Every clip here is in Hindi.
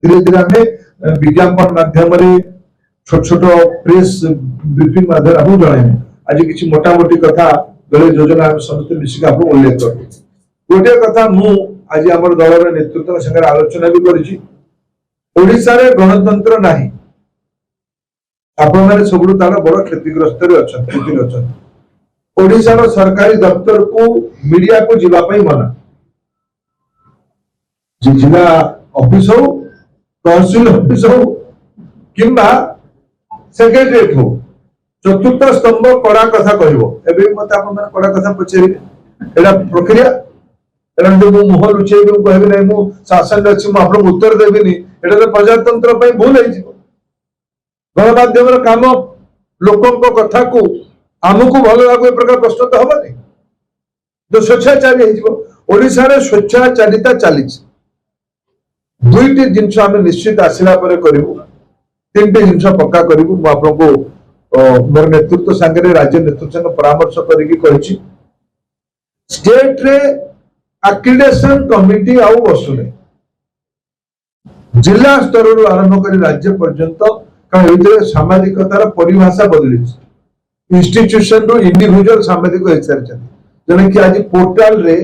धीरे धीरे आम विज्ञापन माध्यम छोट छोट प्रेस ब्रीफिंग माध्यम आपको जन आज किसी मोटामोटी कथा दल योजना आम समस्त मिसिक आपको उल्लेख कर गोटे कथा मु आज आम दलर नेतृत्व संगे आलोचना भी कर गणतंत्र नहीं आपण सब तार बड़ क्षतिग्रस्त अच्छा ओडिशार सरकारी दफ्तर को मीडिया को जीवाई मना जिला ऑफिस हो तहसील ऑफिस हो कि सेक्रेटरीएट हो चतुर्थ स्तंभ कड़ा कथा कह मत कड़ा कथा पचारे एटा प्रक्रिया मुह लुचे कह ना शासन अच्छी मुझे उत्तर देवी एटा तो प्रजातंत्र भूल हो गणमाध्यम काम लोकों कथा को आमको भल लगे प्रकार प्रश्न तो हमारे जो स्वेच्छाचारी ओडिशा स्वेच्छाचारिता चली दुईटी जिनस आम निश्चित आसला करूँ तीन टी जिन पक्का करूँ आपको मोर नेतृत्व सांगे राज्य नेतृत्व संगे परामर्श कर स्टेट रे एक्रीडेशन कमिटी आउ बसुने जिला स्तर आरंभ कर राज्य पर्यंत कारण सामाजिकतार परिभाषा बदली इंस्टीट्यूशन रू इंडिविजुअल सामाजिक हो सारी जने कि आज पोर्टाल रे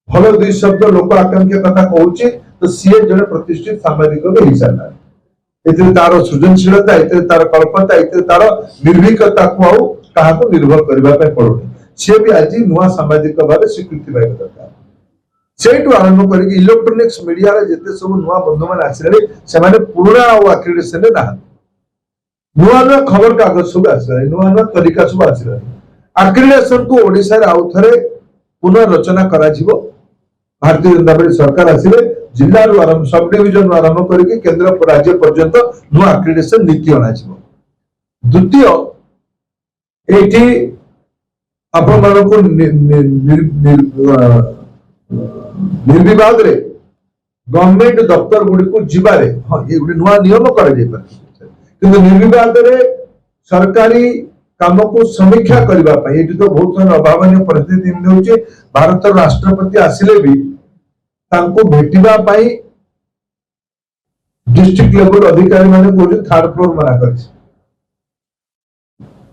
भल दुई शब्द लोक आकांक्षा कथा कहूँ तो सी जन प्रतिष्ठित सामाजिक भी हो सारा ये तार सृजनशीलता ये तार कल्पना ये तार निर्भीकता को आउ क्या निर्भर करने पड़ुनी सी भी आज नुआ सामाजिक भाव स्वीकृति पाइबा दरकार से आरंभ कर इलेक्ट्रोनिक्स मीडिया जिते सब नुआ बंधु मैंने आसले से पुराणा आक्रेडिटेशन ना नुआ नुआ खबर कागज सब आसला नुआ नुआ तरीका सब आसला आक्रेडिटेशन को ओडिशा आउ थे पुनर्रचना करा भारतीय जनता पार्टी सरकार आसिले जिला आरंभ सब डिविजन आरंभ करके केंद्र राज्य पर्यंत नुआ आक्रेडिटेशन नीति अना द्वितीय एठी आपण मानको निर्विवाद रे गवर्नमेंट दफ्तर गुडी को जिबारे हां ये गुडी नुआ नियम करा जाय पर किंतु निर्विवाद रे सरकारी काम को समीक्षा करबा पई एठी तो बहुत सारा अभावनीय परिस्थिति होउचे भारत राष्ट्रपति आसिले भी तांको भेटिबा पई डिस्ट्रिक्ट लेवल अधिकारी माने को थर्ड फ्लोर मना करछि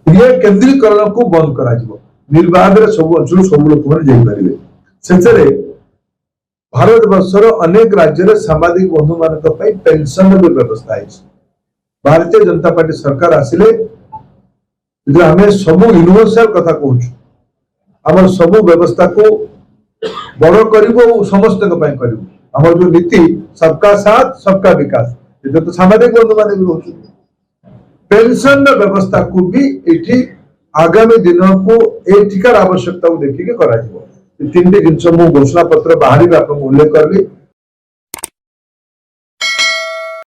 ये केंद्रीकरण को बंद करा जिवो निर्वाद रे सब अंचल सब लोक माने जाई परिबे सेचरे भारत वर्षर अनेक राज्य रे सामाजिक बंधु मानक पई पेंशन रो व्यवस्था है भारतीय जनता पार्टी सरकार आसिले जो हमें सब यूनिवर्सल कथा कहूँ आम सब व्यवस्था को बड़ करूँ समस्त आम जो नीति सबका साथ सबका विकास ये तो सामाजिक बंधु मान भी रोच पेंशन व्यवस्था को भी ये आगामी दिन को एठिकार आवश्यकता को देखिए तीन टी जिन घोषणा पत्र बाहर उल्लेख करी